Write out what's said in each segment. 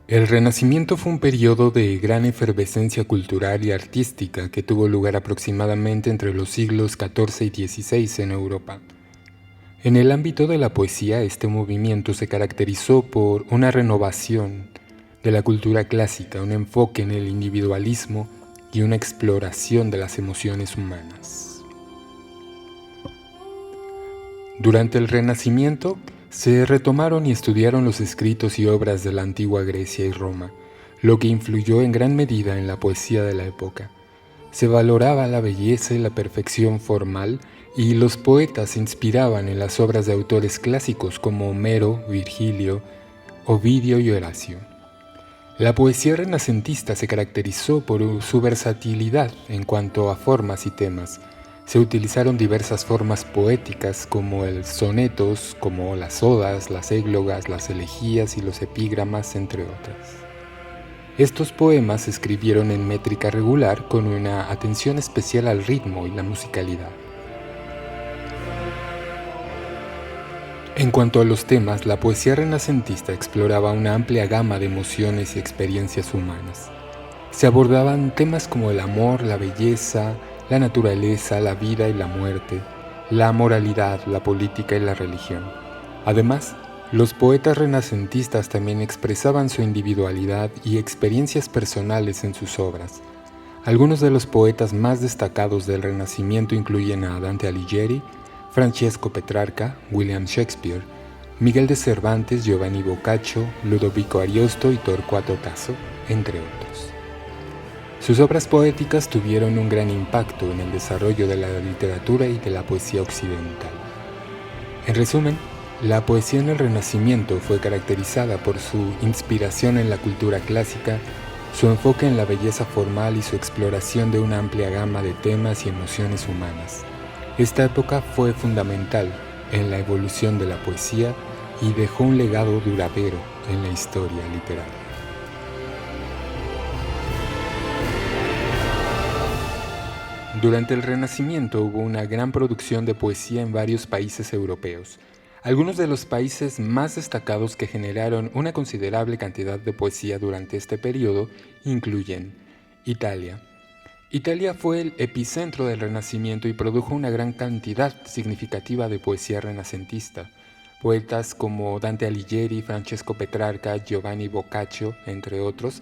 El Renacimiento fue un periodo de gran efervescencia cultural y artística que tuvo lugar aproximadamente entre los siglos XIV y XVI en Europa. En el ámbito de la poesía, este movimiento se caracterizó por una renovación de la cultura clásica, un enfoque en el individualismo y una exploración de las emociones humanas. Durante el Renacimiento, se retomaron y estudiaron los escritos y obras de la antigua Grecia y Roma, lo que influyó en gran medida en la poesía de la época. Se valoraba la belleza y la perfección formal, y los poetas se inspiraban en las obras de autores clásicos como Homero, Virgilio, Ovidio y Horacio. La poesía renacentista se caracterizó por su versatilidad en cuanto a formas y temas. Se utilizaron diversas formas poéticas como el sonetos, como las odas, las églogas, las elegías y los epígramas, entre otras. Estos poemas se escribieron en métrica regular con una atención especial al ritmo y la musicalidad. En cuanto a los temas, la poesía renacentista exploraba una amplia gama de emociones y experiencias humanas. Se abordaban temas como el amor, la belleza, la naturaleza, la vida y la muerte, la moralidad, la política y la religión. Además, los poetas renacentistas también expresaban su individualidad y experiencias personales en sus obras. Algunos de los poetas más destacados del Renacimiento incluyen a Dante Alighieri, Francesco Petrarca, William Shakespeare, Miguel de Cervantes, Giovanni Boccaccio, Ludovico Ariosto y Torquato Tasso, entre otros. Sus obras poéticas tuvieron un gran impacto en el desarrollo de la literatura y de la poesía occidental. En resumen, la poesía en el Renacimiento fue caracterizada por su inspiración en la cultura clásica, su enfoque en la belleza formal y su exploración de una amplia gama de temas y emociones humanas. Esta época fue fundamental en la evolución de la poesía y dejó un legado duradero en la historia literaria. Durante el Renacimiento hubo una gran producción de poesía en varios países europeos. Algunos de los países más destacados que generaron una considerable cantidad de poesía durante este periodo incluyen Italia. Italia fue el epicentro del Renacimiento y produjo una gran cantidad significativa de poesía renacentista. Poetas como Dante Alighieri, Francesco Petrarca, Giovanni Boccaccio, entre otros,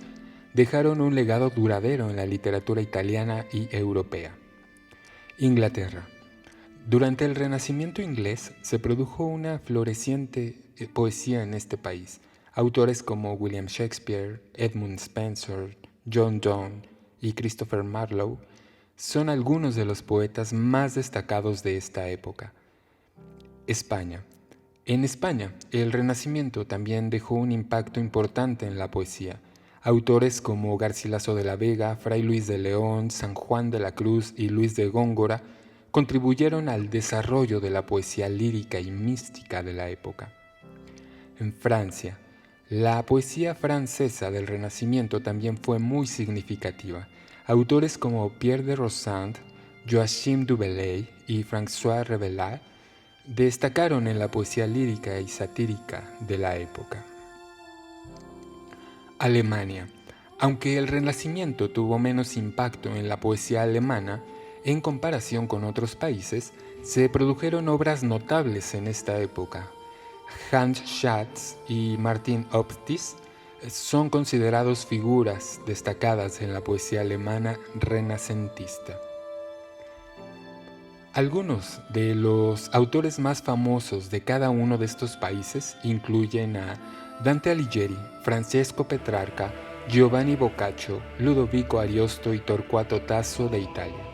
dejaron un legado duradero en la literatura italiana y europea. Inglaterra. Durante el Renacimiento inglés se produjo una floreciente poesía en este país. Autores como William Shakespeare, Edmund Spenser, John Donne y Christopher Marlowe son algunos de los poetas más destacados de esta época. España. En España, el Renacimiento también dejó un impacto importante en la poesía. Autores como Garcilaso de la Vega, Fray Luis de León, San Juan de la Cruz y Luis de Góngora contribuyeron al desarrollo de la poesía lírica y mística de la época. En Francia, la poesía francesa del Renacimiento también fue muy significativa. Autores como Pierre de Rosand, Joachim du Bellay y François Rabelais destacaron en la poesía lírica y satírica de la época. Alemania. Aunque el Renacimiento tuvo menos impacto en la poesía alemana, en comparación con otros países, se produjeron obras notables en esta época. Hans Schatz y Martin Optis son considerados figuras destacadas en la poesía alemana renacentista. Algunos de los autores más famosos de cada uno de estos países incluyen a Dante Alighieri, Francesco Petrarca, Giovanni Boccaccio, Ludovico Ariosto y Torquato Tasso de Italia,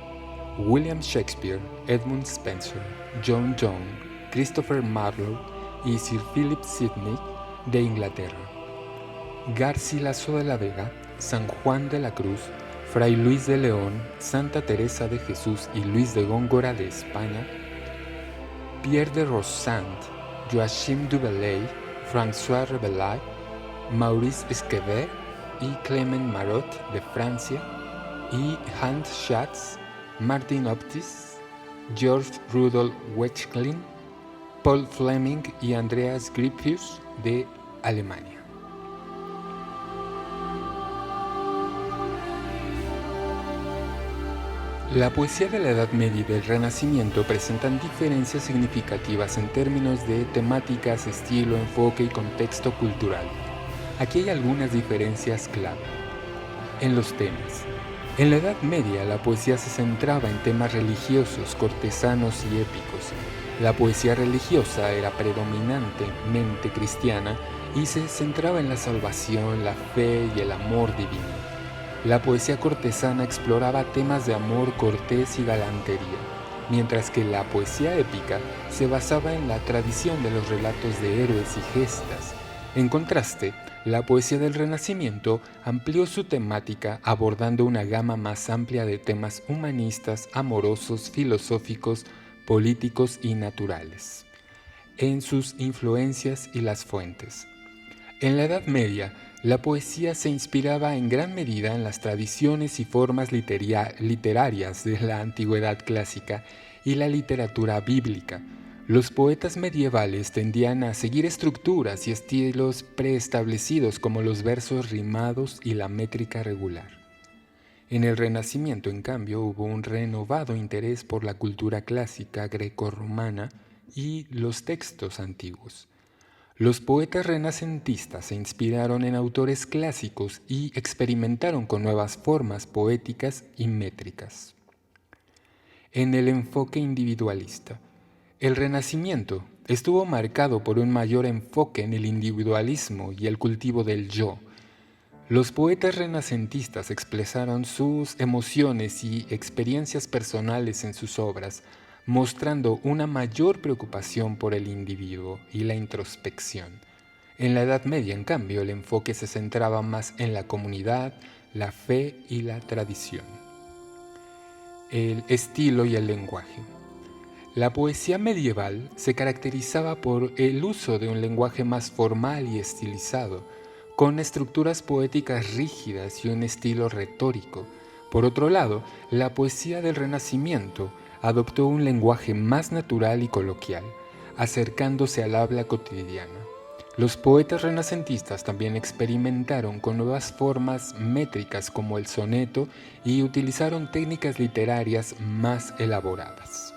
William Shakespeare, Edmund Spenser, John Donne, Christopher Marlowe y Sir Philip Sidney de Inglaterra, Garcilaso de la Vega, San Juan de la Cruz, Fray Luis de León, Santa Teresa de Jesús y Luis de Góngora de España, Pierre de Rosand, Joachim du Bellay, François Rabelais, Maurice Esquevet y Clement Marot de Francia, y Hans Schatz, Martin Optis, George Rudolf Wenchlin, Paul Fleming y Andreas Gryphius de Alemania. La poesía de la Edad Media y del Renacimiento presentan diferencias significativas en términos de temáticas, estilo, enfoque y contexto cultural. Aquí hay algunas diferencias clave. En los temas. En la Edad Media la poesía se centraba en temas religiosos, cortesanos y épicos. La poesía religiosa era predominantemente cristiana y se centraba en la salvación, la fe y el amor divino. La poesía cortesana exploraba temas de amor cortés y galantería, mientras que la poesía épica se basaba en la tradición de los relatos de héroes y gestas. En contraste, la poesía del Renacimiento amplió su temática abordando una gama más amplia de temas humanistas, amorosos, filosóficos, políticos y naturales. En sus influencias y las fuentes. En la Edad Media, la poesía se inspiraba en gran medida en las tradiciones y formas literarias de la antigüedad clásica y la literatura bíblica. Los poetas medievales tendían a seguir estructuras y estilos preestablecidos como los versos rimados y la métrica regular. En el Renacimiento, en cambio, hubo un renovado interés por la cultura clásica grecorromana y los textos antiguos. Los poetas renacentistas se inspiraron en autores clásicos y experimentaron con nuevas formas poéticas y métricas. En el enfoque individualista, el Renacimiento estuvo marcado por un mayor enfoque en el individualismo y el cultivo del yo. Los poetas renacentistas expresaron sus emociones y experiencias personales en sus obras, mostrando una mayor preocupación por el individuo y la introspección. En la Edad Media, en cambio, el enfoque se centraba más en la comunidad, la fe y la tradición. El estilo y el lenguaje. La poesía medieval se caracterizaba por el uso de un lenguaje más formal y estilizado, con estructuras poéticas rígidas y un estilo retórico. Por otro lado, la poesía del Renacimiento adoptó un lenguaje más natural y coloquial, acercándose al habla cotidiana. Los poetas renacentistas también experimentaron con nuevas formas métricas como el soneto y utilizaron técnicas literarias más elaboradas.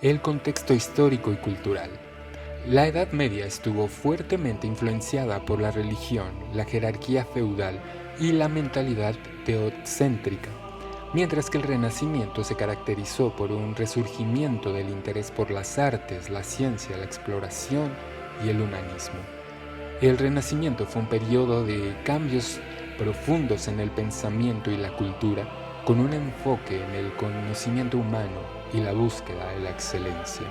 El contexto histórico y cultural. La Edad Media estuvo fuertemente influenciada por la religión, la jerarquía feudal y la mentalidad teocéntrica, mientras que el Renacimiento se caracterizó por un resurgimiento del interés por las artes, la ciencia, la exploración y el humanismo. El Renacimiento fue un periodo de cambios profundos en el pensamiento y la cultura, con un enfoque en el conocimiento humano y la búsqueda de la excelencia.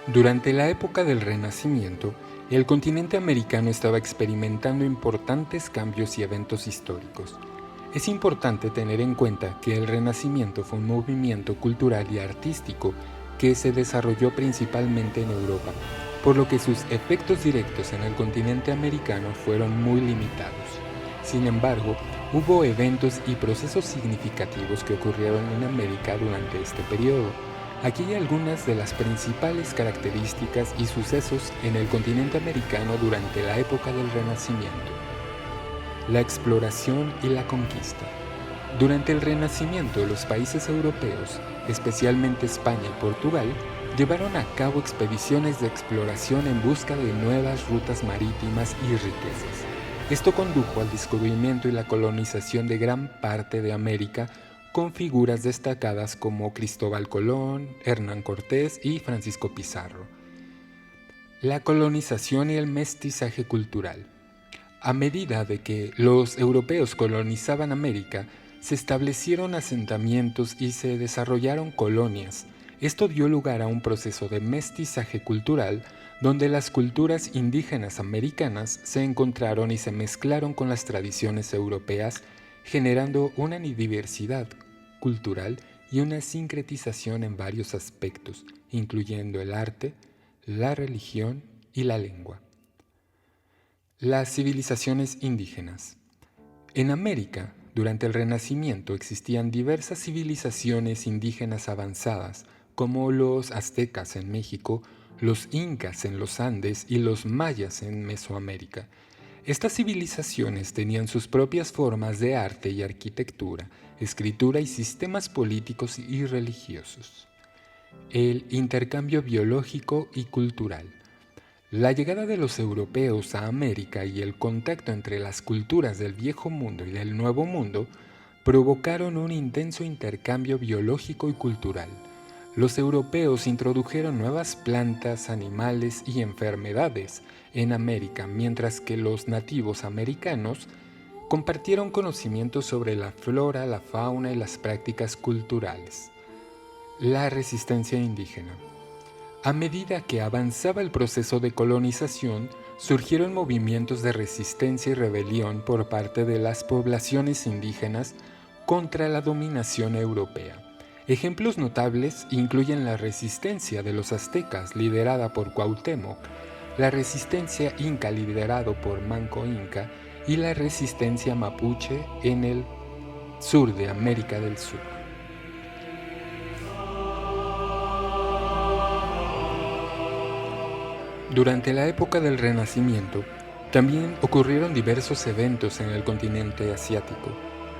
Durante la época del Renacimiento, el continente americano estaba experimentando importantes cambios y eventos históricos. Es importante tener en cuenta que el Renacimiento fue un movimiento cultural y artístico que se desarrolló principalmente en Europa, por lo que sus efectos directos en el continente americano fueron muy limitados. Sin embargo, hubo eventos y procesos significativos que ocurrieron en América durante este periodo. Aquí hay algunas de las principales características y sucesos en el continente americano durante la época del Renacimiento. La exploración y la conquista. Durante el Renacimiento, los países europeos, especialmente España y Portugal, llevaron a cabo expediciones de exploración en busca de nuevas rutas marítimas y riquezas. Esto condujo al descubrimiento y la colonización de gran parte de América con figuras destacadas como Cristóbal Colón, Hernán Cortés y Francisco Pizarro. La colonización y el mestizaje cultural. A medida de que los europeos colonizaban América, se establecieron asentamientos y se desarrollaron colonias. Esto dio lugar a un proceso de mestizaje cultural donde las culturas indígenas americanas se encontraron y se mezclaron con las tradiciones europeas, generando una diversidad cultural y una sincretización en varios aspectos, incluyendo el arte, la religión y la lengua. Las civilizaciones indígenas. En América, durante el Renacimiento existían diversas civilizaciones indígenas avanzadas, como los aztecas en México, los incas en los Andes y los mayas en Mesoamérica. Estas civilizaciones tenían sus propias formas de arte y arquitectura, escritura y sistemas políticos y religiosos. El intercambio biológico y cultural. La llegada de los europeos a América y el contacto entre las culturas del Viejo Mundo y del Nuevo Mundo provocaron un intenso intercambio biológico y cultural. Los europeos introdujeron nuevas plantas, animales y enfermedades en América, mientras que los nativos americanos compartieron conocimientos sobre la flora, la fauna y las prácticas culturales. La resistencia indígena. A medida que avanzaba el proceso de colonización, surgieron movimientos de resistencia y rebelión por parte de las poblaciones indígenas contra la dominación europea. Ejemplos notables incluyen la resistencia de los aztecas, liderada por Cuauhtémoc, la resistencia inca, liderado por Manco Inca, y la resistencia mapuche en el sur de América del Sur. Durante la época del Renacimiento, también ocurrieron diversos eventos en el continente asiático.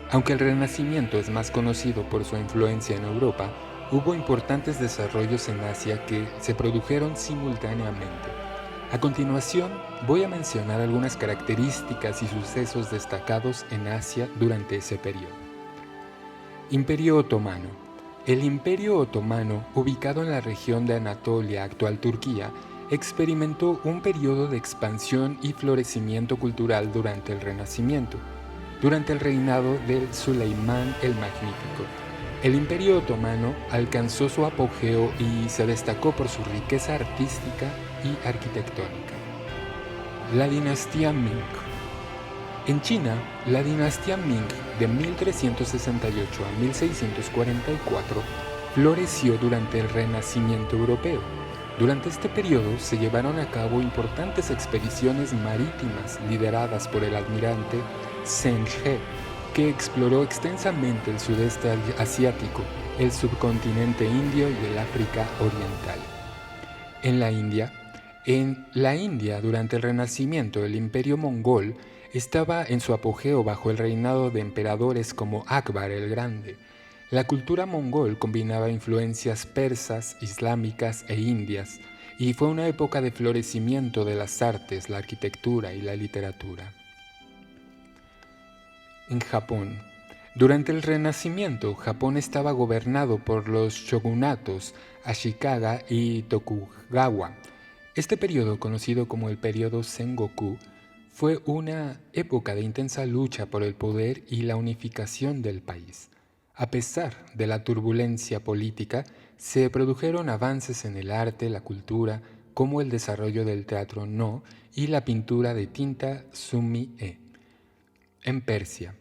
Aunque el Renacimiento es más conocido por su influencia en Europa, hubo importantes desarrollos en Asia que se produjeron simultáneamente. A continuación, voy a mencionar algunas características y sucesos destacados en Asia durante ese periodo. Imperio Otomano. El Imperio Otomano, ubicado en la región de Anatolia, actual Turquía, experimentó un periodo de expansión y florecimiento cultural durante el Renacimiento. Durante el reinado del Suleimán el Magnífico, el Imperio Otomano alcanzó su apogeo y se destacó por su riqueza artística y arquitectónica. La dinastía Ming. En China, la dinastía Ming de 1368 a 1644 floreció durante el Renacimiento europeo. Durante este periodo se llevaron a cabo importantes expediciones marítimas lideradas por el almirante Zheng He, que exploró extensamente el sudeste asiático, el subcontinente indio y el África oriental. En la India, durante el Renacimiento, el Imperio Mongol estaba en su apogeo bajo el reinado de emperadores como Akbar el Grande. La cultura mongol combinaba influencias persas, islámicas e indias, y fue una época de florecimiento de las artes, la arquitectura y la literatura. En Japón. Durante el Renacimiento, Japón estaba gobernado por los shogunatos Ashikaga y Tokugawa. Este periodo, conocido como el periodo Sengoku, fue una época de intensa lucha por el poder y la unificación del país. A pesar de la turbulencia política, se produjeron avances en el arte, la cultura, como el desarrollo del teatro No y la pintura de tinta Sumi-e. En Persia.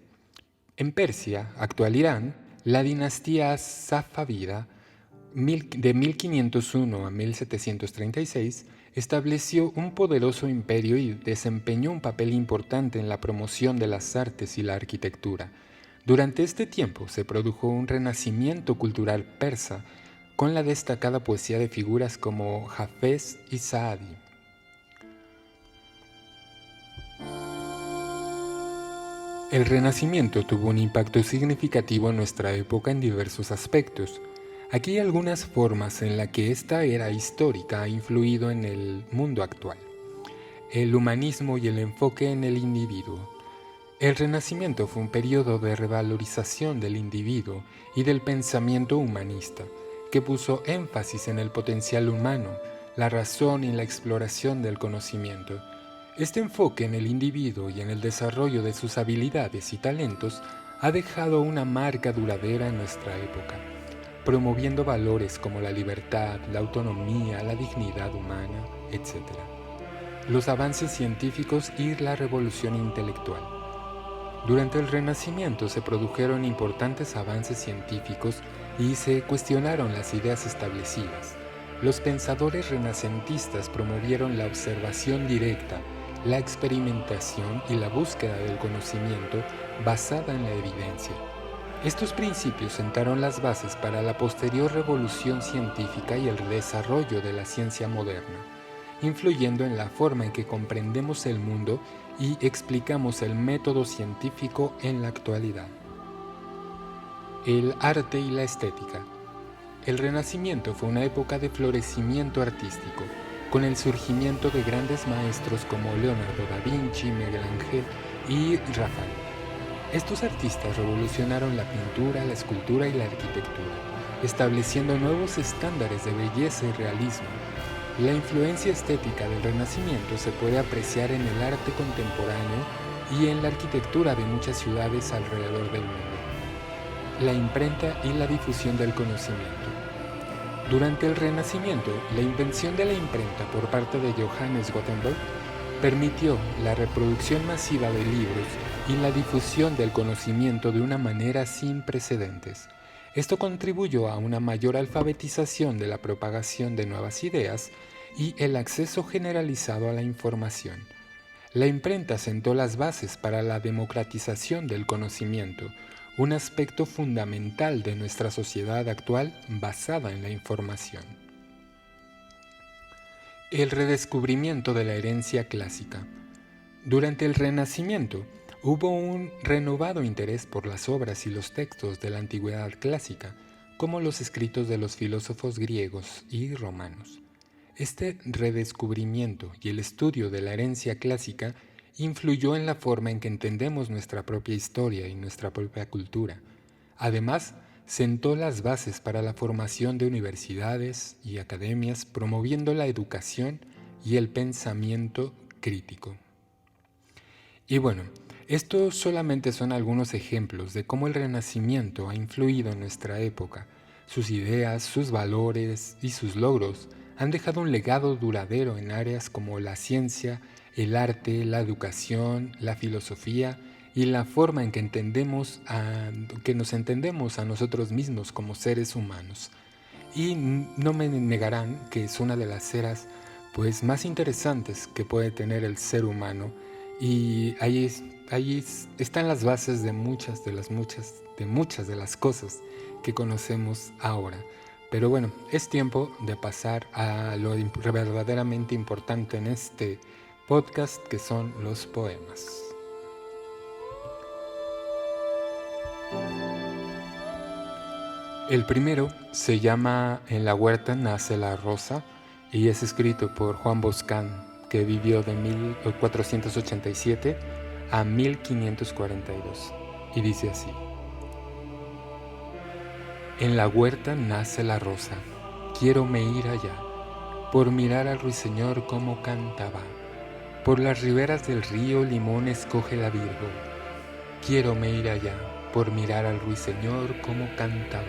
En Persia, actual Irán, la dinastía safávida de 1501 a 1736 estableció un poderoso imperio y desempeñó un papel importante en la promoción de las artes y la arquitectura. Durante este tiempo se produjo un renacimiento cultural persa con la destacada poesía de figuras como Hafez y Saadi. El Renacimiento tuvo un impacto significativo en nuestra época en diversos aspectos. Aquí hay algunas formas en las que esta era histórica ha influido en el mundo actual. El humanismo y el enfoque en el individuo. El Renacimiento fue un periodo de revalorización del individuo y del pensamiento humanista, que puso énfasis en el potencial humano, la razón y la exploración del conocimiento. Este enfoque en el individuo y en el desarrollo de sus habilidades y talentos ha dejado una marca duradera en nuestra época, promoviendo valores como la libertad, la autonomía, la dignidad humana, etc. Los avances científicos y la revolución intelectual. Durante el Renacimiento se produjeron importantes avances científicos y se cuestionaron las ideas establecidas. Los pensadores renacentistas promovieron la observación directa, la experimentación y la búsqueda del conocimiento basada en la evidencia. Estos principios sentaron las bases para la posterior revolución científica y el desarrollo de la ciencia moderna. influyendo en la forma en que comprendemos el mundo y explicamos el método científico en la actualidad. El arte y la estética. El Renacimiento fue una época de florecimiento artístico, con el surgimiento de grandes maestros como Leonardo da Vinci, Miguel Ángel y Rafael. Estos artistas revolucionaron la pintura, la escultura y la arquitectura, estableciendo nuevos estándares de belleza y realismo. La influencia estética del Renacimiento se puede apreciar en el arte contemporáneo y en la arquitectura de muchas ciudades alrededor del mundo. La imprenta y la difusión del conocimiento. Durante el Renacimiento, la invención de la imprenta por parte de Johannes Gutenberg permitió la reproducción masiva de libros y la difusión del conocimiento de una manera sin precedentes. Esto contribuyó a una mayor alfabetización de la propagación de nuevas ideas y el acceso generalizado a la información. La imprenta sentó las bases para la democratización del conocimiento, un aspecto fundamental de nuestra sociedad actual basada en la información. El redescubrimiento de la herencia clásica. Durante el Renacimiento hubo un renovado interés por las obras y los textos de la antigüedad clásica, como los escritos de los filósofos griegos y romanos. Este redescubrimiento y el estudio de la herencia clásica influyó en la forma en que entendemos nuestra propia historia y nuestra propia cultura. Además, sentó las bases para la formación de universidades y academias, promoviendo la educación y el pensamiento crítico. Y bueno, estos solamente son algunos ejemplos de cómo el Renacimiento ha influido en nuestra época. Sus ideas, sus valores y sus logros han dejado un legado duradero en áreas como la ciencia, el arte, la educación, la filosofía y la forma en que nos entendemos a nosotros mismos como seres humanos. Y no me negarán que es una de las eras más interesantes que puede tener el ser humano, y ahí están las bases de muchas de las cosas que conocemos ahora. Pero bueno, es tiempo de pasar a lo verdaderamente importante en este podcast, que son los poemas. El primero se llama En la huerta nace la rosa y es escrito por Juan Boscán, que vivió de 1487 a 1542, y dice así: En la huerta nace la rosa, quiero me ir allá, por mirar al ruiseñor cómo cantaba. Por las riberas del río limones coge la virgo, quiero me ir allá, por mirar al ruiseñor cómo cantaba.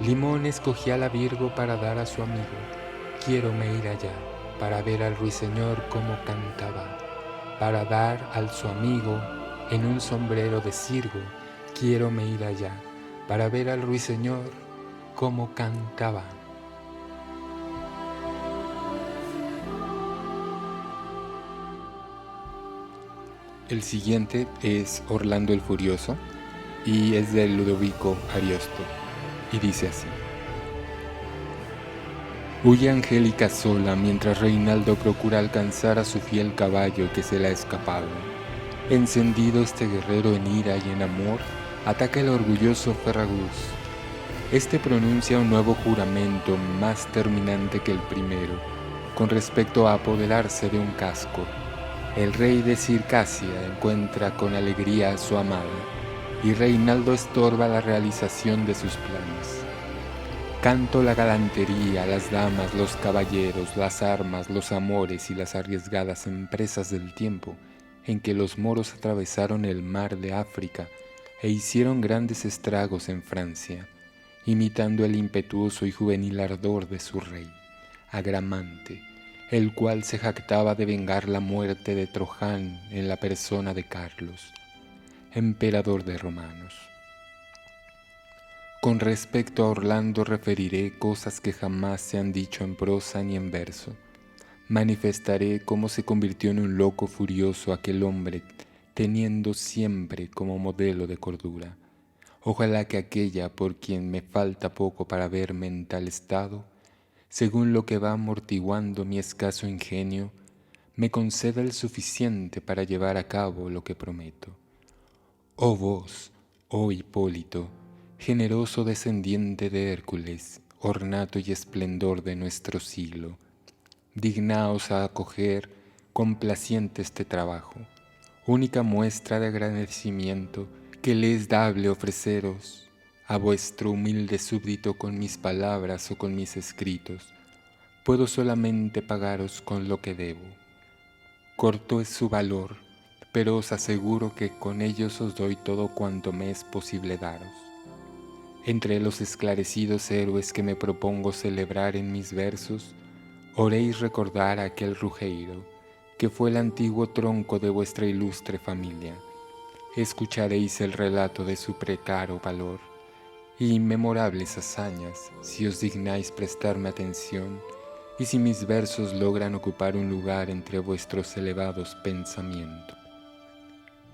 Limones cogía la virgo para dar a su amigo, quiero me ir allá, para ver al ruiseñor cómo cantaba. Para dar al su amigo en un sombrero de sirgo, quiero me ir allá, para ver al ruiseñor cómo cantaba. El siguiente es Orlando el Furioso y es de Ludovico Ariosto y dice así: Huye Angélica sola mientras Reinaldo procura alcanzar a su fiel caballo que se le ha escapado. Encendido este guerrero en ira y en amor, ataca el orgulloso Ferragus. Este pronuncia un nuevo juramento más terminante que el primero, con respecto a apoderarse de un casco. El rey de Circasia encuentra con alegría a su amada, y Reinaldo estorba la realización de sus planes. Canto la galantería, las damas, los caballeros, las armas, los amores y las arriesgadas empresas del tiempo en que los moros atravesaron el mar de África e hicieron grandes estragos en Francia, imitando el impetuoso y juvenil ardor de su rey, Agramante, el cual se jactaba de vengar la muerte de Troján en la persona de Carlos, emperador de romanos. Con respecto a Orlando referiré cosas que jamás se han dicho en prosa ni en verso. Manifestaré cómo se convirtió en un loco furioso aquel hombre, teniendo siempre como modelo de cordura. Ojalá que aquella por quien me falta poco para verme en tal estado, según lo que va amortiguando mi escaso ingenio, me conceda el suficiente para llevar a cabo lo que prometo. Oh vos, oh Hipólito, generoso descendiente de Hércules, ornato y esplendor de nuestro siglo, dignaos a acoger complaciente este trabajo, única muestra de agradecimiento que le es dable ofreceros a vuestro humilde súbdito con mis palabras o con mis escritos. Puedo solamente pagaros con lo que debo. Corto es su valor, pero os aseguro que con ellos os doy todo cuanto me es posible daros. Entre los esclarecidos héroes que me propongo celebrar en mis versos, oréis recordar a aquel Rugeiro, que fue el antiguo tronco de vuestra ilustre familia. Escucharéis el relato de su precaro valor y inmemorables hazañas, si os dignáis prestarme atención y si mis versos logran ocupar un lugar entre vuestros elevados pensamientos.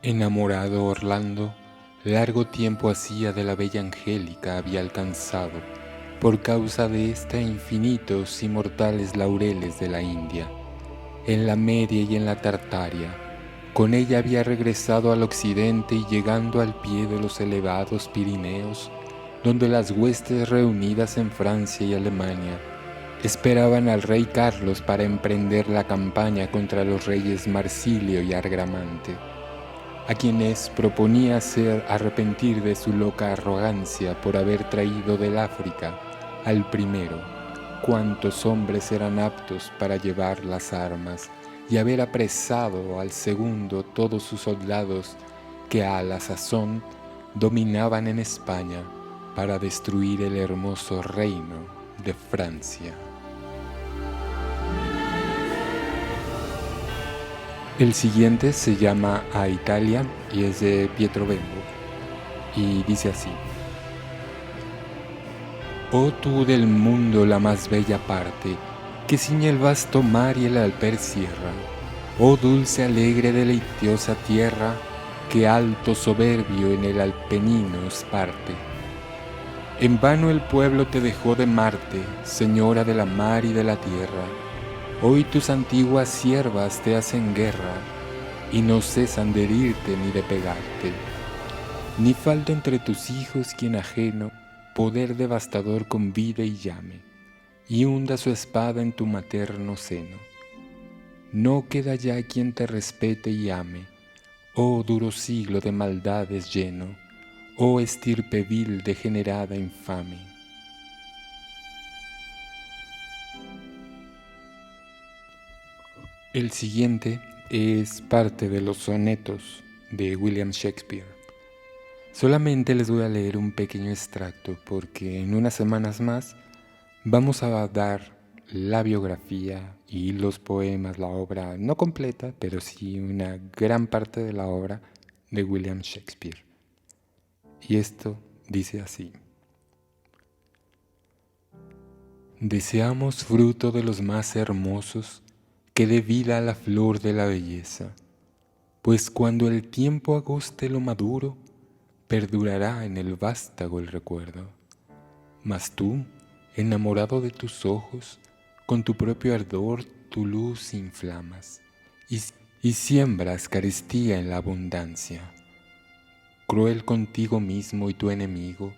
Enamorado Orlando, largo tiempo hacía de la bella Angélica había alcanzado, por causa de esta infinitos y mortales laureles de la India, en la Media y en la Tartaria. Con ella había regresado al occidente y llegando al pie de los elevados Pirineos, donde las huestes reunidas en Francia y Alemania esperaban al rey Carlos para emprender la campaña contra los reyes Marsilio y Argramante, a quienes proponía hacer arrepentir de su loca arrogancia por haber traído del África al primero cuantos hombres eran aptos para llevar las armas y haber apresado al segundo todos sus soldados que a la sazón dominaban en España para destruir el hermoso reino de Francia. El siguiente se llama A Italia y es de Pietro Bembo y dice así: Oh tú del mundo la más bella parte, que ciñe el vasto mar y el alper sierra, oh dulce alegre deleitiosa tierra, que alto soberbio en el Alpenino parte. En vano el pueblo te dejó de Marte, señora de la mar y de la tierra. Hoy tus antiguas siervas te hacen guerra, y no cesan de herirte ni de pegarte. Ni falta entre tus hijos quien ajeno poder devastador convide y llame, y hunda su espada en tu materno seno. No queda ya quien te respete y ame, oh duro siglo de maldades lleno, oh estirpe vil degenerada infame. El siguiente es parte de los sonetos de William Shakespeare. Solamente les voy a leer un pequeño extracto porque en unas semanas más vamos a dar la biografía y los poemas, la obra no completa, pero sí una gran parte de la obra de William Shakespeare. Y esto dice así: Deseamos fruto de los más hermosos que dé vida a la flor de la belleza, pues cuando el tiempo agoste lo maduro, perdurará en el vástago el recuerdo. Mas tú, enamorado de tus ojos, con tu propio ardor tu luz inflamas, y siembras carestía en la abundancia. Cruel contigo mismo y tu enemigo,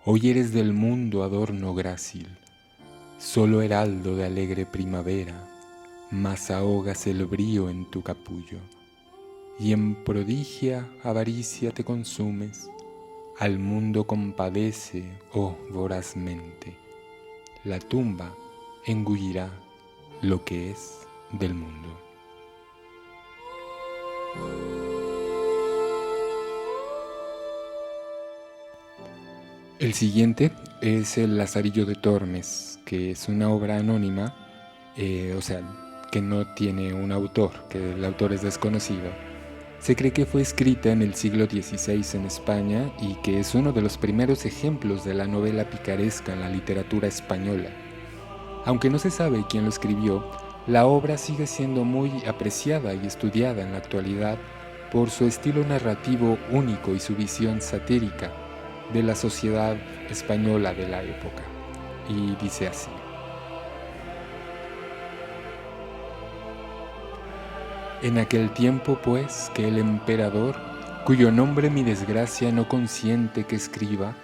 hoy eres del mundo adorno grácil, solo heraldo de alegre primavera, mas ahogas el brío en tu capullo, y en prodigia avaricia te consumes, al mundo compadece, oh vorazmente, la tumba engullirá lo que es del mundo. El siguiente es el Lazarillo de Tormes, que es una obra anónima, que no tiene un autor, que el autor es desconocido. Se cree que fue escrita en el siglo XVI en España y que es uno de los primeros ejemplos de la novela picaresca en la literatura española. Aunque no se sabe quién lo escribió, la obra sigue siendo muy apreciada y estudiada en la actualidad por su estilo narrativo único y su visión satírica de la sociedad española de la época. Y dice así: En aquel tiempo, pues, que el emperador, cuyo nombre mi desgracia no consiente que escriba,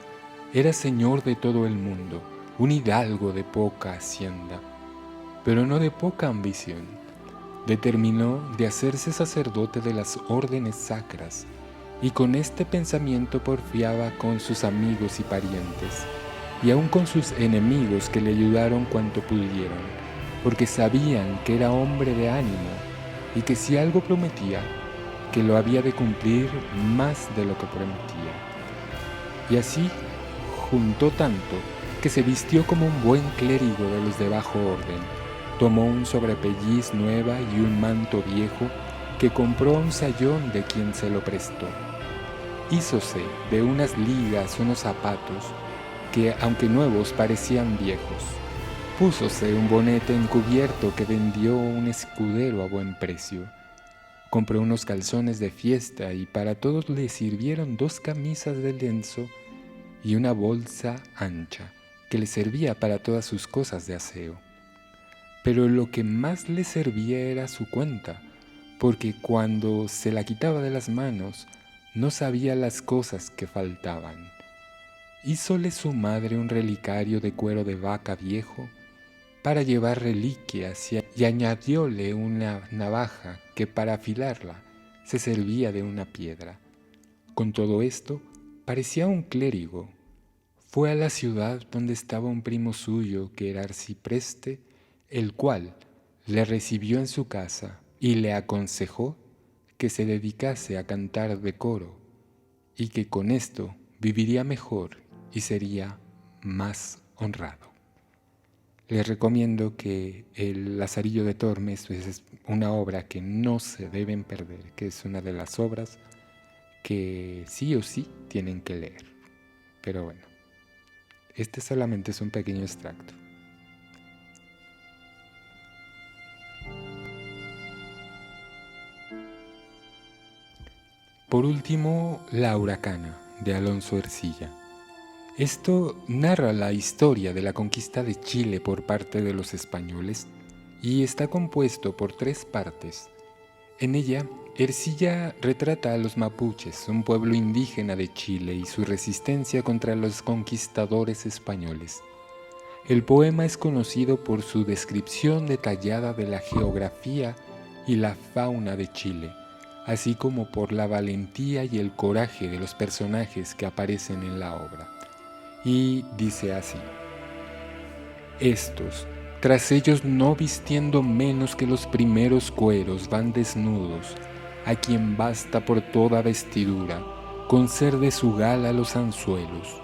era señor de todo el mundo, un hidalgo de poca hacienda, pero no de poca ambición, determinó de hacerse sacerdote de las órdenes sacras, y con este pensamiento porfiaba con sus amigos y parientes, y aun con sus enemigos que le ayudaron cuanto pudieron, porque sabían que era hombre de ánimo, y que si algo prometía, que lo había de cumplir más de lo que prometía. Y así juntó tanto que se vistió como un buen clérigo de los de bajo orden, tomó un sobrepelliz nueva y un manto viejo que compró a un sayón de quien se lo prestó. Hízose de unas ligas unos zapatos que, aunque nuevos, parecían viejos. Púsose un bonete encubierto que vendió un escudero a buen precio. Compró unos calzones de fiesta y para todos le sirvieron 2 camisas de lienzo y una bolsa ancha que le servía para todas sus cosas de aseo. Pero lo que más le servía era su cuenta, porque cuando se la quitaba de las manos no sabía las cosas que faltaban. Hízole su madre un relicario de cuero de vaca viejo para llevar reliquias y añadióle una navaja que para afilarla se servía de una piedra. Con todo esto parecía un clérigo. Fue a la ciudad donde estaba un primo suyo que era arcipreste, el cual le recibió en su casa y le aconsejó que se dedicase a cantar de coro y que con esto viviría mejor y sería más honrado. Les recomiendo que el Lazarillo de Tormes es una obra que no se deben perder, que es una de las obras que sí o sí tienen que leer. Pero bueno, este solamente es un pequeño extracto. Por último, La Huracana, de Alonso Ercilla. Esto narra la historia de la conquista de Chile por parte de los españoles y está compuesto por 3 partes. En ella, Ercilla retrata a los mapuches, un pueblo indígena de Chile, y su resistencia contra los conquistadores españoles. El poema es conocido por su descripción detallada de la geografía y la fauna de Chile, así como por la valentía y el coraje de los personajes que aparecen en la obra. Y dice así: estos, tras ellos no vistiendo menos que los primeros cueros, van desnudos, a quien basta por toda vestidura, con ser de su gala los anzuelos,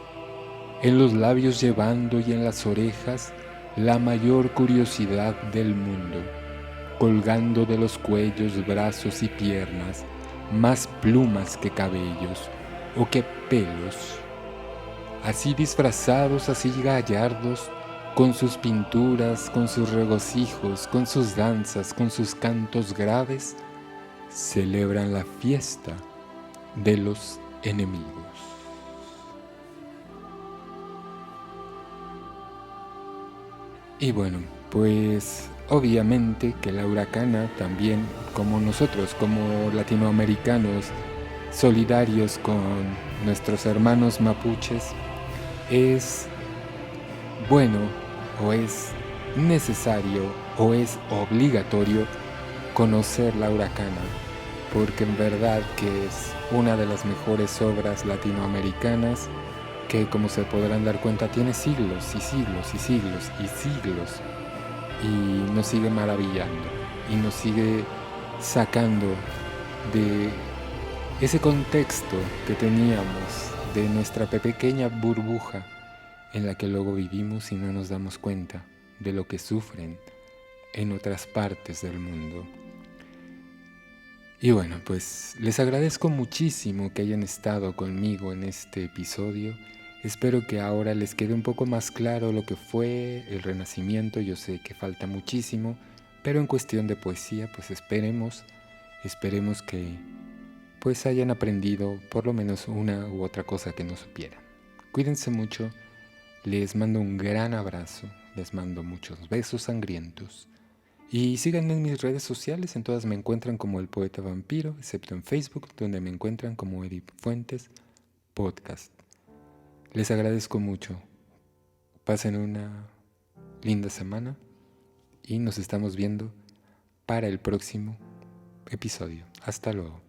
en los labios llevando y en las orejas la mayor curiosidad del mundo, colgando de los cuellos, brazos y piernas, más plumas que cabellos, o que pelos. Así disfrazados, así gallardos, con sus pinturas, con sus regocijos, con sus danzas, con sus cantos graves, celebran la fiesta de los enemigos. Y bueno, pues obviamente que la Huracana también, como nosotros, como latinoamericanos, solidarios con nuestros hermanos mapuches, es bueno o es necesario o es obligatorio conocer La Huracana, porque en verdad que es una de las mejores obras latinoamericanas que, como se podrán dar cuenta, tiene siglos y siglos y siglos y siglos y nos sigue maravillando y nos sigue sacando de ese contexto que teníamos, de nuestra pequeña burbuja en la que luego vivimos y no nos damos cuenta de lo que sufren en otras partes del mundo. Y bueno, pues les agradezco muchísimo que hayan estado conmigo en este episodio. Espero que ahora les quede un poco más claro lo que fue el Renacimiento. Yo sé que falta muchísimo, pero en cuestión de poesía, pues esperemos que pues hayan aprendido por lo menos una u otra cosa que no supieran. Cuídense mucho, les mando un gran abrazo, les mando muchos besos sangrientos Y síganme en mis redes sociales, en todas me encuentran como El Poeta Vampiro, excepto en Facebook, donde me encuentran como Eric Fuentes Podcast. Les agradezco mucho. Pasen una linda semana y nos estamos viendo para el próximo episodio. Hasta luego.